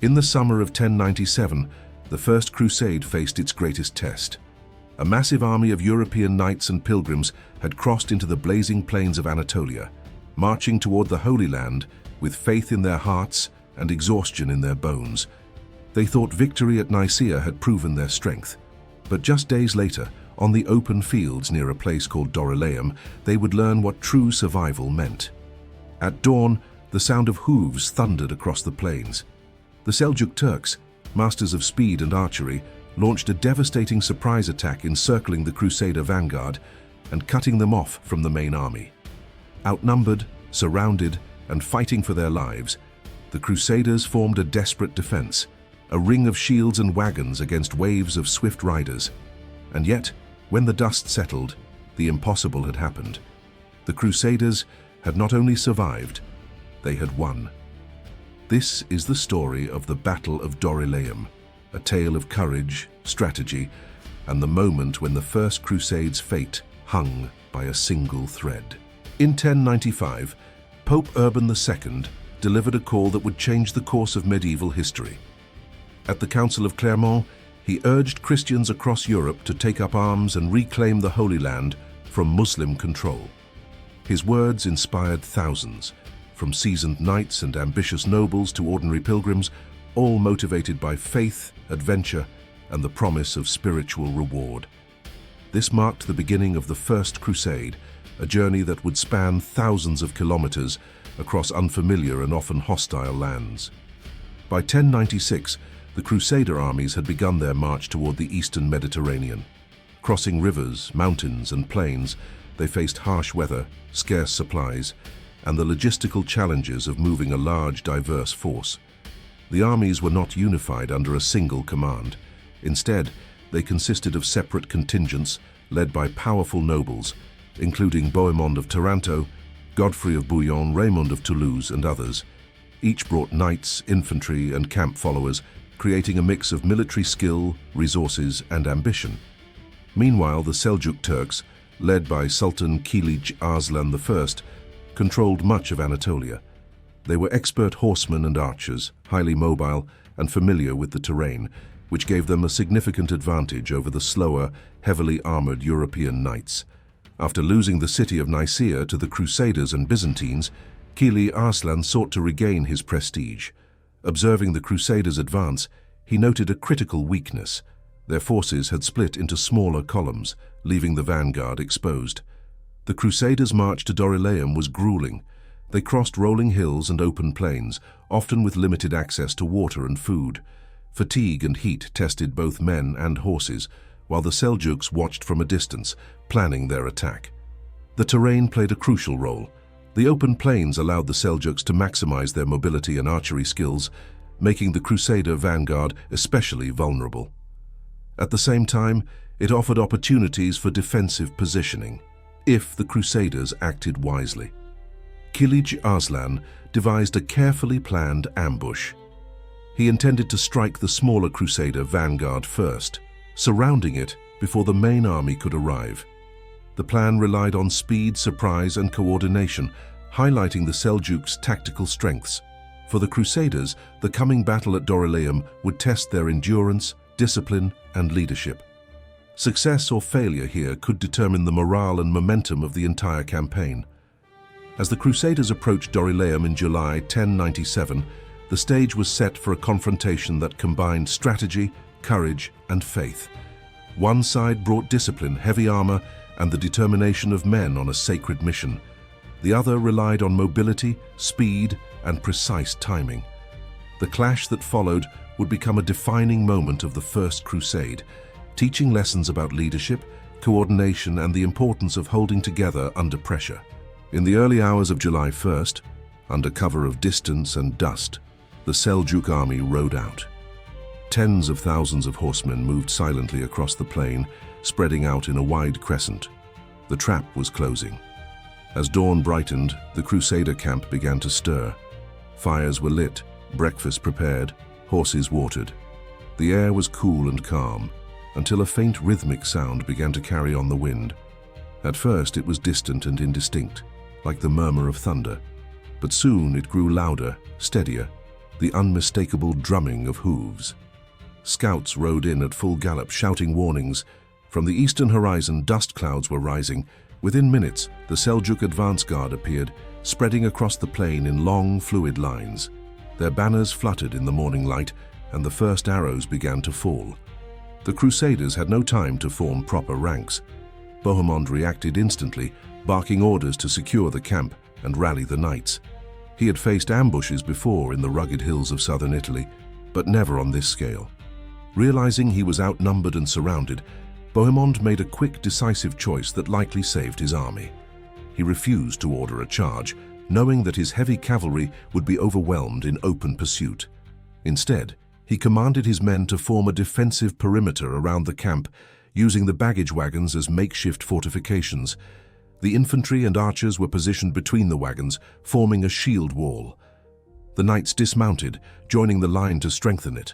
In the summer of 1097, the First Crusade faced its greatest test. A massive army of European knights and pilgrims had crossed into the blazing plains of Anatolia, marching toward the Holy Land with faith in their hearts and exhaustion in their bones. They thought victory at Nicaea had proven their strength. But just days later, on the open fields near a place called Dorylaeum, they would learn what true survival meant. At dawn, the sound of hooves thundered across the plains. The Seljuk Turks, masters of speed and archery, launched a devastating surprise attack encircling the Crusader vanguard and cutting them off from the main army. Outnumbered, surrounded, and fighting for their lives, the Crusaders formed a desperate defense, a ring of shields and wagons against waves of swift riders. And yet, when the dust settled, the impossible had happened. The Crusaders had not only survived, they had won. This is the story of the Battle of Dorylaeum, a tale of courage, strategy, and the moment when the First Crusade's fate hung by a single thread. In 1095, Pope Urban II delivered a call that would change the course of medieval history. At the Council of Clermont, he urged Christians across Europe to take up arms and reclaim the Holy Land from Muslim control. His words inspired thousands, from seasoned knights and ambitious nobles to ordinary pilgrims, all motivated by faith, adventure, and the promise of spiritual reward. This marked the beginning of the First Crusade, a journey that would span thousands of kilometers across unfamiliar and often hostile lands. By 1096, the Crusader armies had begun their march toward the eastern Mediterranean. Crossing rivers, mountains, and plains, they faced harsh weather, scarce supplies, and the logistical challenges of moving a large, diverse force. The armies were not unified under a single command. Instead, they consisted of separate contingents led by powerful nobles, including Bohemond of Taranto, Godfrey of Bouillon, Raymond of Toulouse, and others. Each brought knights, infantry, and camp followers, creating a mix of military skill, resources, and ambition. Meanwhile, the Seljuk Turks, led by Sultan Kilij Arslan I, controlled much of Anatolia. They were expert horsemen and archers, highly mobile and familiar with the terrain, which gave them a significant advantage over the slower, heavily armored European knights. After losing the city of Nicaea to the Crusaders and Byzantines, Kilij Arslan sought to regain his prestige. Observing the Crusaders' advance, he noted a critical weakness. Their forces had split into smaller columns, leaving the vanguard exposed. The Crusaders' march to Dorylaeum was grueling. They crossed rolling hills and open plains, often with limited access to water and food. Fatigue and heat tested both men and horses, while the Seljuks watched from a distance, planning their attack. The terrain played a crucial role. The open plains allowed the Seljuks to maximize their mobility and archery skills, making the Crusader vanguard especially vulnerable. At the same time, it offered opportunities for defensive positioning, if the Crusaders acted wisely. Kilij Arslan devised a carefully planned ambush. He intended to strike the smaller Crusader vanguard first, surrounding it before the main army could arrive. The plan relied on speed, surprise, and coordination, highlighting the Seljuks' tactical strengths. For the Crusaders, the coming battle at Dorylaeum would test their endurance, discipline, and leadership. Success or failure here could determine the morale and momentum of the entire campaign. As the Crusaders approached Dorylaeum in July 1097, the stage was set for a confrontation that combined strategy, courage, and faith. One side brought discipline, heavy armor, and the determination of men on a sacred mission. The other relied on mobility, speed, and precise timing. The clash that followed would become a defining moment of the First Crusade, teaching lessons about leadership, coordination, and the importance of holding together under pressure. In the early hours of July 1st, under cover of distance and dust, the Seljuk army rode out. Tens of thousands of horsemen moved silently across the plain, spreading out in a wide crescent. The trap was closing. As dawn brightened, the Crusader camp began to stir. Fires were lit, breakfast prepared, horses watered. The air was cool and calm, until a faint rhythmic sound began to carry on the wind. At first it was distant and indistinct, like the murmur of thunder, but soon it grew louder, steadier. the unmistakable drumming of hooves. Scouts rode in at full gallop, shouting warnings. From the eastern horizon, dust clouds were rising. Within minutes, the Seljuk advance guard appeared, spreading across the plain in long, fluid lines. Their banners fluttered in the morning light, and the first arrows began to fall. The Crusaders had no time to form proper ranks. Bohemond reacted instantly, barking orders to secure the camp and rally the knights. He had faced ambushes before in the rugged hills of southern Italy, but never on this scale. Realizing he was outnumbered and surrounded, Bohemond made a quick, decisive choice that likely saved his army. He refused to order a charge, knowing that his heavy cavalry would be overwhelmed in open pursuit. Instead, he commanded his men to form a defensive perimeter around the camp, using the baggage wagons as makeshift fortifications. The infantry and archers were positioned between the wagons, forming a shield wall. The knights dismounted, joining the line to strengthen it.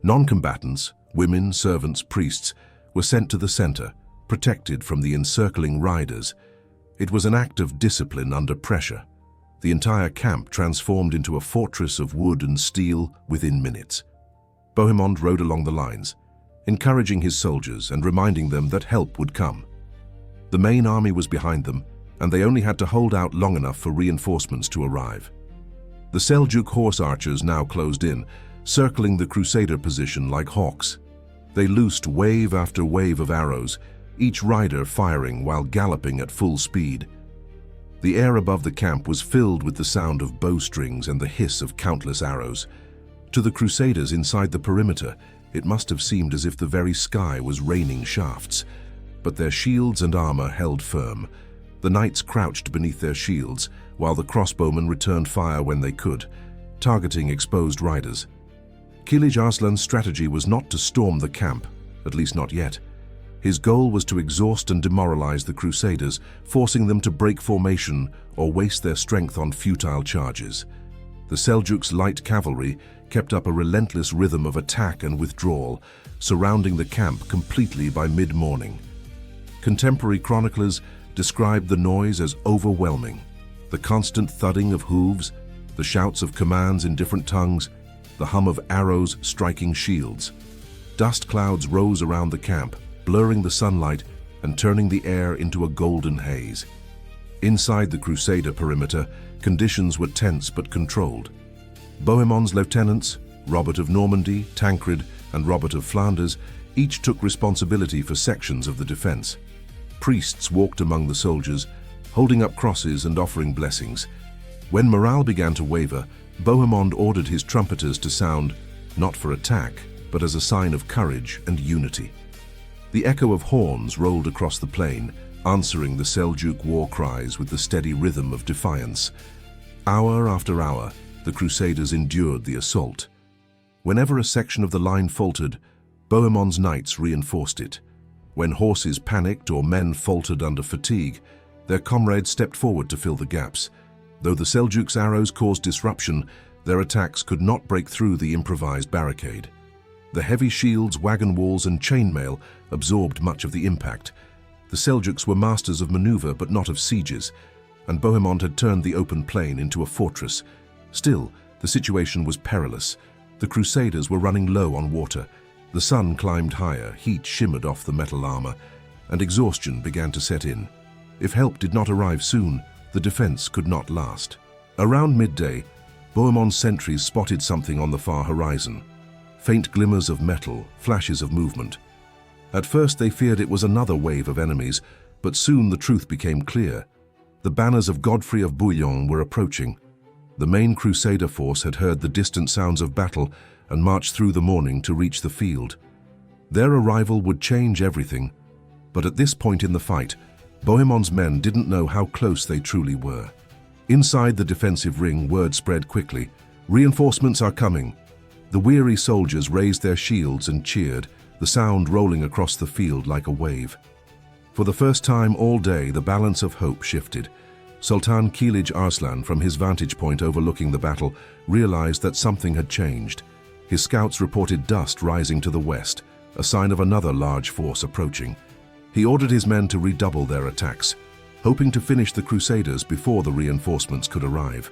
Non-combatants, women, servants, priests, were sent to the center, protected from the encircling riders. It was an act of discipline under pressure. The entire camp transformed into a fortress of wood and steel within minutes. Bohemond rode along the lines, encouraging his soldiers and reminding them that help would come. The main army was behind them, and they only had to hold out long enough for reinforcements to arrive. The Seljuk horse archers now closed in, circling the crusader position like hawks. They loosed wave after wave of arrows, each rider firing while galloping at full speed. The air above the camp was filled with the sound of bowstrings and the hiss of countless arrows. To the crusaders inside the perimeter, it must have seemed as if the very sky was raining shafts. But their shields and armor held firm. The knights crouched beneath their shields, while the crossbowmen returned fire when they could, targeting exposed riders. Kilij Arslan's strategy was not to storm the camp, at least not yet. His goal was to exhaust and demoralize the Crusaders, forcing them to break formation or waste their strength on futile charges. The Seljuk's light cavalry kept up a relentless rhythm of attack and withdrawal, surrounding the camp completely by mid-morning. Contemporary chroniclers described the noise as overwhelming. The constant thudding of hooves, the shouts of commands in different tongues, the hum of arrows striking shields. Dust clouds rose around the camp, blurring the sunlight and turning the air into a golden haze. Inside the Crusader perimeter, conditions were tense but controlled. Bohemond's lieutenants, Robert of Normandy, Tancred, and Robert of Flanders, each took responsibility for sections of the defense. Priests walked among the soldiers, holding up crosses and offering blessings. When morale began to waver, Bohemond ordered his trumpeters to sound, not for attack, but as a sign of courage and unity. The echo of horns rolled across the plain, answering the Seljuk war cries with the steady rhythm of defiance. Hour after hour, the Crusaders endured the assault. Whenever a section of the line faltered, Bohemond's knights reinforced it. When horses panicked or men faltered under fatigue, their comrades stepped forward to fill the gaps. Though the Seljuk's arrows caused disruption, their attacks could not break through the improvised barricade. The heavy shields, wagon walls, and chainmail absorbed much of the impact. The Seljuks were masters of maneuver but not of sieges, and Bohemond had turned the open plain into a fortress. Still, the situation was perilous. The Crusaders were running low on water. The sun climbed higher, heat shimmered off the metal armor, and exhaustion began to set in. If help did not arrive soon, the defense could not last. Around midday, Bohemond's sentries spotted something on the far horizon. Faint glimmers of metal, flashes of movement. At first they feared it was another wave of enemies, but soon the truth became clear. The banners of Godfrey of Bouillon were approaching. The main Crusader force had heard the distant sounds of battle and marched through the morning to reach the field. Their arrival would change everything, but at this point in the fight, Bohemond's men didn't know how close they truly were. Inside the defensive ring, word spread quickly. Reinforcements are coming. The weary soldiers raised their shields and cheered, the sound rolling across the field like a wave. For the first time all day, the balance of hope shifted. Sultan Kilij Arslan, from his vantage point overlooking the battle, realized that something had changed. His scouts reported dust rising to the west, a sign of another large force approaching. He ordered his men to redouble their attacks, hoping to finish the Crusaders before the reinforcements could arrive.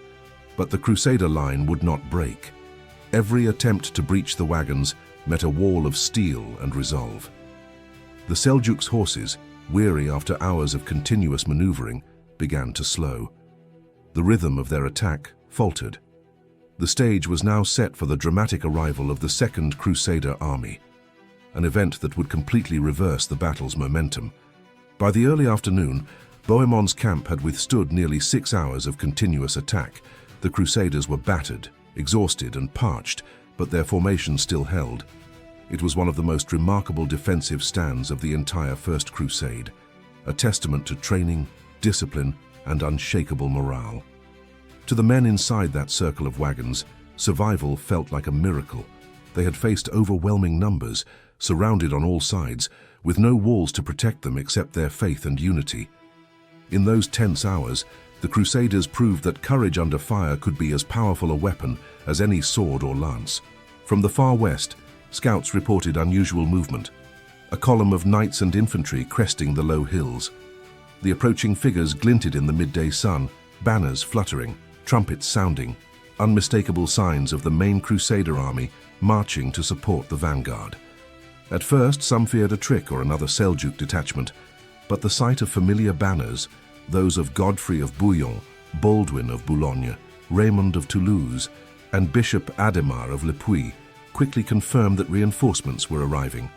But the Crusader line would not break. Every attempt to breach the wagons met a wall of steel and resolve. The Seljuks' horses, weary after hours of continuous maneuvering, began to slow. The rhythm of their attack faltered. The stage was now set for the dramatic arrival of the Second Crusader army, an event that would completely reverse the battle's momentum. By the early afternoon, Bohemond's camp had withstood nearly 6 hours of continuous attack. The Crusaders were battered, exhausted and parched, but their formation still held. It was one of the most remarkable defensive stands of the entire First Crusade, a testament to training, discipline, and unshakable morale. To the men inside that circle of wagons, survival felt like a miracle. They had faced overwhelming numbers, surrounded on all sides, with no walls to protect them except their faith and unity. In those tense hours, the Crusaders proved that courage under fire could be as powerful a weapon as any sword or lance. From the far west, scouts reported unusual movement, a column of knights and infantry cresting the low hills. The approaching figures glinted in the midday sun, banners fluttering, trumpets sounding, unmistakable signs of the main Crusader army marching to support the vanguard. At first, some feared a trick or another Seljuk detachment, but the sight of familiar banners, those of Godfrey of Bouillon, Baldwin of Boulogne, Raymond of Toulouse, and Bishop Adhemar of Le Puy, quickly confirmed that reinforcements were arriving.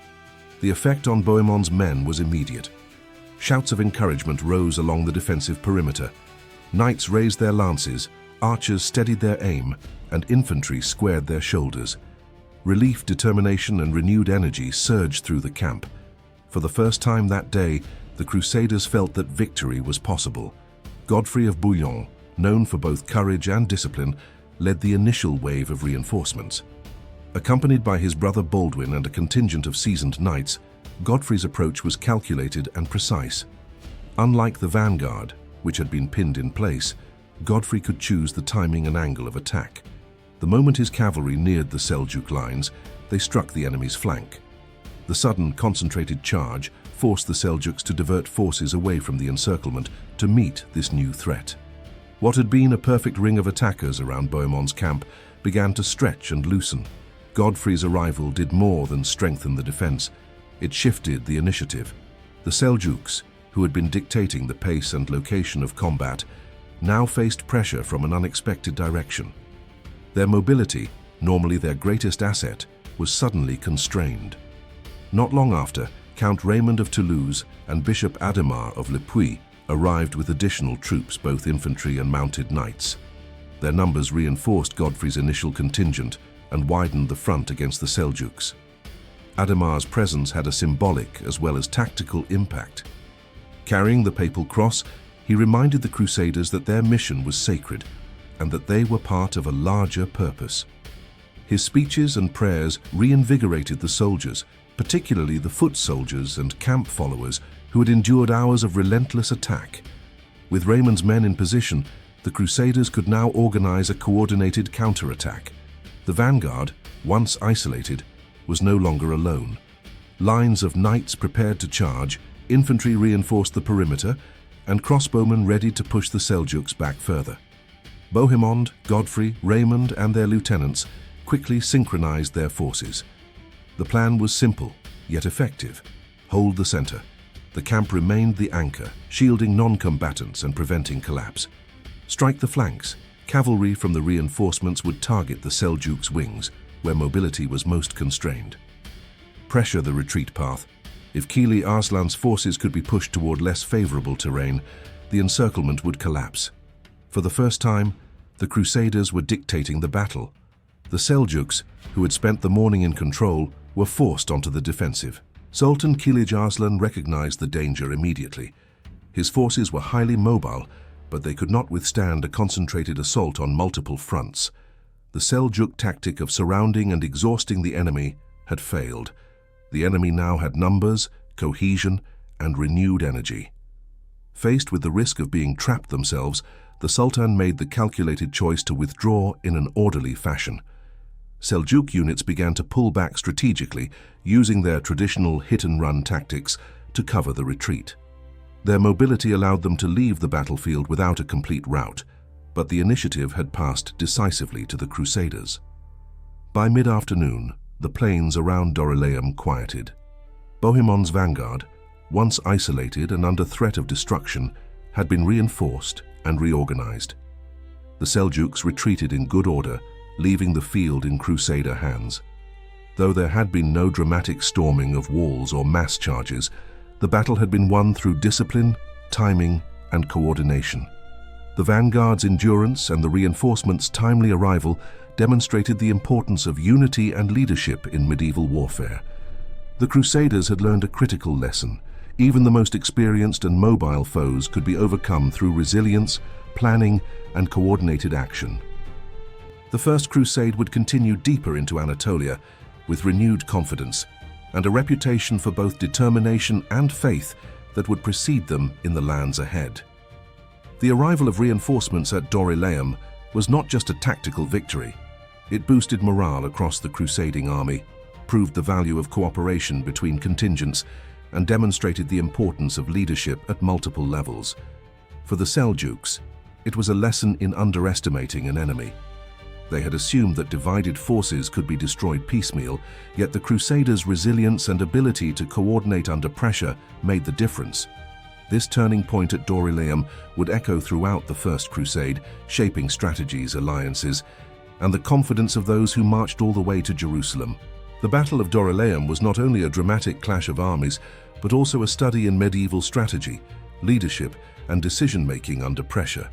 The effect on Bohemond's men was immediate. Shouts of encouragement rose along the defensive perimeter. Knights raised their lances, archers steadied their aim, and infantry squared their shoulders. Relief, determination, and renewed energy surged through the camp. For the first time that day, the Crusaders felt that victory was possible. Godfrey of Bouillon, known for both courage and discipline, led the initial wave of reinforcements. Accompanied by his brother Baldwin and a contingent of seasoned knights, Godfrey's approach was calculated and precise. Unlike the vanguard, which had been pinned in place, Godfrey could choose the timing and angle of attack. The moment his cavalry neared the Seljuk lines, they struck the enemy's flank. The sudden, concentrated charge forced the Seljuks to divert forces away from the encirclement to meet this new threat. What had been a perfect ring of attackers around Bohemond's camp began to stretch and loosen. Godfrey's arrival did more than strengthen the defense. It shifted the initiative. The Seljuks, who had been dictating the pace and location of combat, now faced pressure from an unexpected direction. Their mobility, normally their greatest asset, was suddenly constrained. Not long after, Count Raymond of Toulouse and Bishop Adhemar of Le Puy arrived with additional troops, both infantry and mounted knights. Their numbers reinforced Godfrey's initial contingent and widened the front against the Seljuks. Adhemar's presence had a symbolic as well as tactical impact. Carrying the papal cross, he reminded the Crusaders that their mission was sacred and that they were part of a larger purpose. His speeches and prayers reinvigorated the soldiers, particularly the foot soldiers and camp followers who had endured hours of relentless attack. With Raymond's men in position, the Crusaders could now organize a coordinated counterattack. The vanguard, once isolated, was no longer alone. Lines of knights prepared to charge, infantry reinforced the perimeter, and crossbowmen ready to push the Seljuks back further. Bohemond, Godfrey, Raymond, and their lieutenants quickly synchronized their forces. The plan was simple, yet effective. Hold the center. The camp remained the anchor, shielding non-combatants and preventing collapse. Strike the flanks. Cavalry from the reinforcements would target the Seljuks' wings, where mobility was most constrained. Pressure the retreat path. If Kili Arslan's forces could be pushed toward less favorable terrain, the encirclement would collapse. For the first time, the Crusaders were dictating the battle. The Seljuks, who had spent the morning in control, were forced onto the defensive. Sultan Kilij Arslan recognized the danger immediately. His forces were highly mobile, but they could not withstand a concentrated assault on multiple fronts. The Seljuk tactic of surrounding and exhausting the enemy had failed. The enemy now had numbers, cohesion, and renewed energy. Faced with the risk of being trapped themselves, the Sultan made the calculated choice to withdraw in an orderly fashion. Seljuk units began to pull back strategically, using their traditional hit-and-run tactics to cover the retreat. Their mobility allowed them to leave the battlefield without a complete rout, but the initiative had passed decisively to the Crusaders. By mid-afternoon, the plains around Dorylaeum quieted. Bohemond's vanguard, once isolated and under threat of destruction, had been reinforced and reorganized. The Seljuks retreated in good order, leaving the field in crusader hands. Though there had been no dramatic storming of walls or mass charges, the battle had been won through discipline, timing, and coordination. The vanguard's endurance and the reinforcements' timely arrival demonstrated the importance of unity and leadership in medieval warfare. The Crusaders had learned a critical lesson. Even the most experienced and mobile foes could be overcome through resilience, planning, and coordinated action. The First Crusade would continue deeper into Anatolia with renewed confidence and a reputation for both determination and faith that would precede them in the lands ahead. The arrival of reinforcements at Dorylaeum was not just a tactical victory. It boosted morale across the crusading army, proved the value of cooperation between contingents, and demonstrated the importance of leadership at multiple levels. For the Seljuks, it was a lesson in underestimating an enemy. They had assumed that divided forces could be destroyed piecemeal, yet the Crusaders' resilience and ability to coordinate under pressure made the difference. This turning point at Dorylaeum would echo throughout the First Crusade, shaping strategies, alliances, and the confidence of those who marched all the way to Jerusalem. The Battle of Dorylaeum was not only a dramatic clash of armies, but also a study in medieval strategy, leadership, and decision-making under pressure.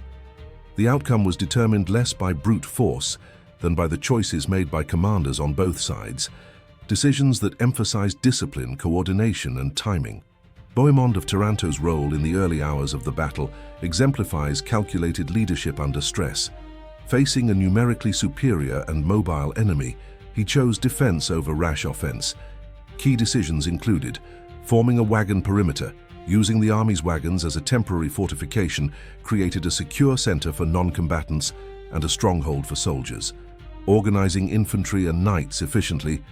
The outcome was determined less by brute force than by the choices made by commanders on both sides, decisions that emphasized discipline, coordination, and timing. Bohemond of Taranto's role in the early hours of the battle exemplifies calculated leadership under stress. Facing a numerically superior and mobile enemy, he chose defense over rash offense. Key decisions included forming a wagon perimeter, using the army's wagons as a temporary fortification, created a secure center for non-combatants and a stronghold for soldiers. Organizing infantry and knights efficiently,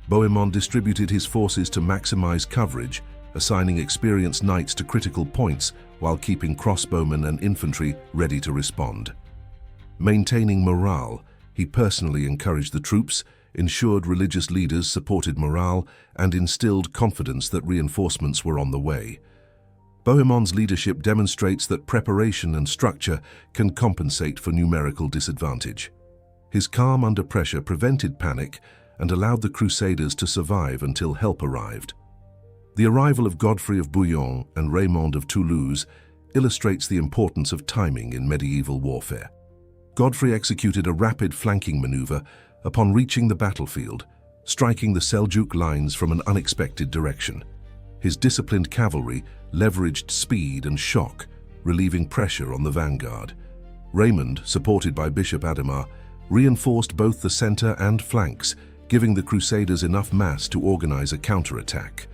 Bohemond distributed his forces to maximize coverage, assigning experienced knights to critical points while keeping crossbowmen and infantry ready to respond. Maintaining morale, he personally encouraged the troops, ensured religious leaders supported morale, and instilled confidence that reinforcements were on the way. Bohemond's leadership demonstrates that preparation and structure can compensate for numerical disadvantage. His calm under pressure prevented panic and allowed the Crusaders to survive until help arrived. The arrival of Godfrey of Bouillon and Raymond of Toulouse illustrates the importance of timing in medieval warfare. Godfrey executed a rapid flanking maneuver upon reaching the battlefield, striking the Seljuk lines from an unexpected direction. His disciplined cavalry leveraged speed and shock, relieving pressure on the vanguard. Raymond, supported by Bishop Adhemar, reinforced both the center and flanks, giving the Crusaders enough mass to organize a counterattack.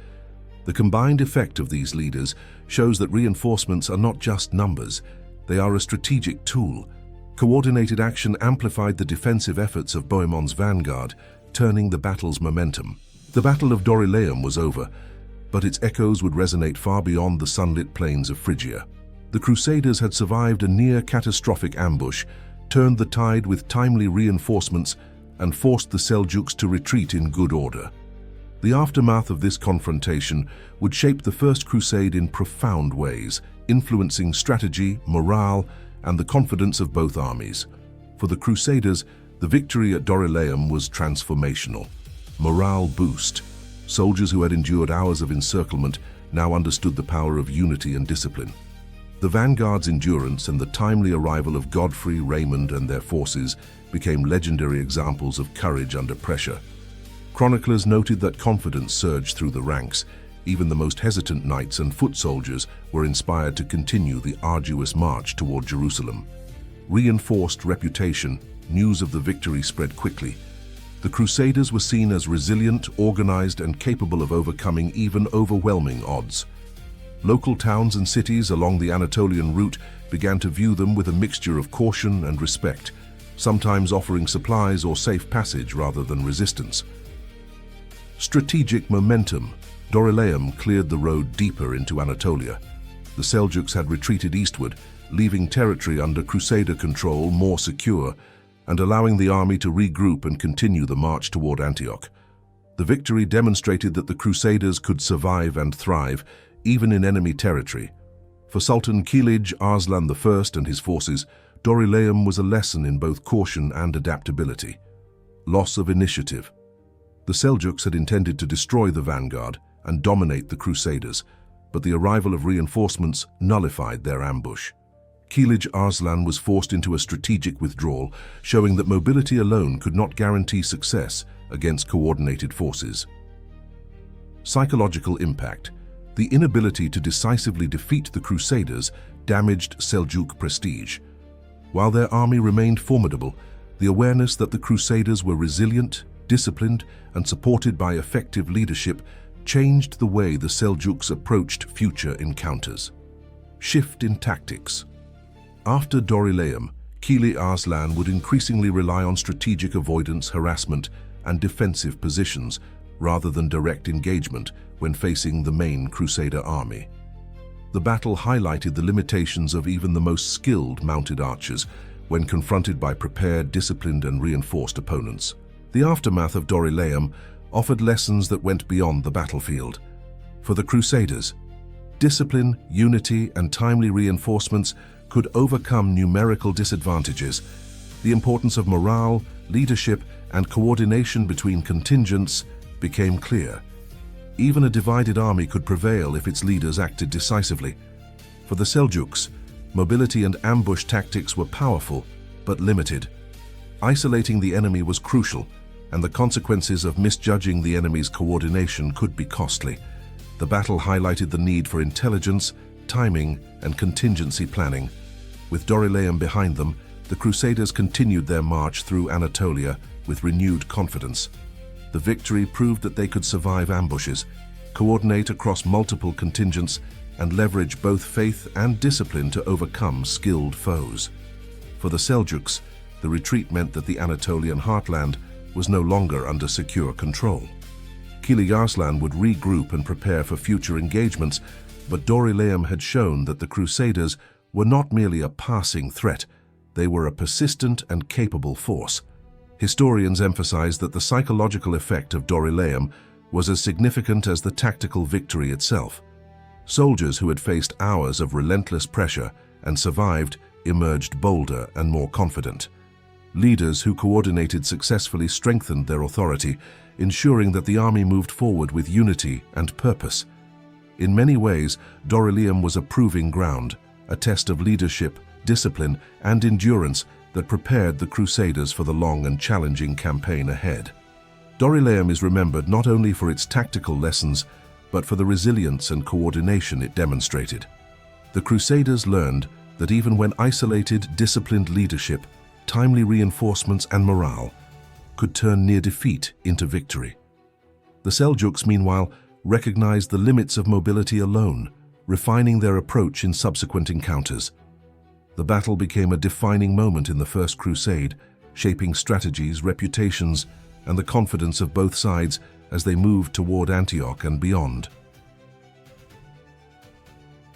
The combined effect of these leaders shows that reinforcements are not just numbers, they are a strategic tool. Coordinated action amplified the defensive efforts of Bohemond's vanguard, turning the battle's momentum. The Battle of Dorylaeum was over, but its echoes would resonate far beyond the sunlit plains of Phrygia. The Crusaders had survived a near-catastrophic ambush, turned the tide with timely reinforcements, and forced the Seljuks to retreat in good order. The aftermath of this confrontation would shape the First Crusade in profound ways, influencing strategy, morale, and the confidence of both armies. For the Crusaders, the victory at Dorylaeum was transformational. Morale boost. Soldiers who had endured hours of encirclement now understood the power of unity and discipline. The vanguard's endurance and the timely arrival of Godfrey, Raymond, and their forces became legendary examples of courage under pressure. Chroniclers noted that confidence surged through the ranks. Even the most hesitant knights and foot soldiers were inspired to continue the arduous march toward Jerusalem. Reinforced reputation, news of the victory spread quickly. The Crusaders were seen as resilient, organized, and capable of overcoming even overwhelming odds. Local towns and cities along the Anatolian route began to view them with a mixture of caution and respect, sometimes offering supplies or safe passage rather than resistance. Strategic momentum. Dorylaeum cleared the road deeper into Anatolia. The Seljuks had retreated eastward, leaving territory under Crusader control more secure, and allowing the army to regroup and continue the march toward Antioch. The victory demonstrated that the Crusaders could survive and thrive, even in enemy territory. For Sultan Kilij Arslan I and his forces, Dorylaeum was a lesson in both caution and adaptability. Loss of initiative. The Seljuks had intended to destroy the vanguard and dominate the Crusaders, but the arrival of reinforcements nullified their ambush. Kilij Arslan was forced into a strategic withdrawal, showing that mobility alone could not guarantee success against coordinated forces. Psychological impact. The inability to decisively defeat the Crusaders damaged Seljuk prestige. While their army remained formidable, the awareness that the Crusaders were resilient, disciplined, and supported by effective leadership changed the way the Seljuks approached future encounters. Shift in tactics. After Dorylaeum, Kilij Arslan would increasingly rely on strategic avoidance, harassment, and defensive positions, rather than direct engagement when facing the main Crusader army. The battle highlighted the limitations of even the most skilled mounted archers when confronted by prepared, disciplined, and reinforced opponents. The aftermath of Dorylaeum offered lessons that went beyond the battlefield. For the Crusaders, discipline, unity, and timely reinforcements could overcome numerical disadvantages. The importance of morale, leadership, and coordination between contingents became clear. Even a divided army could prevail if its leaders acted decisively. For the Seljuks, mobility and ambush tactics were powerful, but limited. Isolating the enemy was crucial, and the consequences of misjudging the enemy's coordination could be costly. The battle highlighted the need for intelligence, timing, and contingency planning. With Dorylaeum behind them, the Crusaders continued their march through Anatolia with renewed confidence. The victory proved that they could survive ambushes, coordinate across multiple contingents, and leverage both faith and discipline to overcome skilled foes. For the Seljuks, the retreat meant that the Anatolian heartland was no longer under secure control. Kilij Arslan would regroup and prepare for future engagements, but Dorylaeum had shown that the Crusaders were not merely a passing threat, they were a persistent and capable force. Historians emphasize that the psychological effect of Dorylaeum was as significant as the tactical victory itself. Soldiers who had faced hours of relentless pressure and survived emerged bolder and more confident. Leaders who coordinated successfully strengthened their authority, ensuring that the army moved forward with unity and purpose. In many ways, Dorylaeum was a proving ground, a test of leadership, discipline, and endurance that prepared the Crusaders for the long and challenging campaign ahead. Dorylaeum is remembered not only for its tactical lessons, but for the resilience and coordination it demonstrated. The Crusaders learned that even when isolated, disciplined leadership, timely reinforcements, and morale could turn near defeat into victory. The Seljuks, meanwhile, recognized the limits of mobility alone, refining their approach in subsequent encounters. The battle became a defining moment in the First Crusade, shaping strategies, reputations, and the confidence of both sides as they moved toward Antioch and beyond.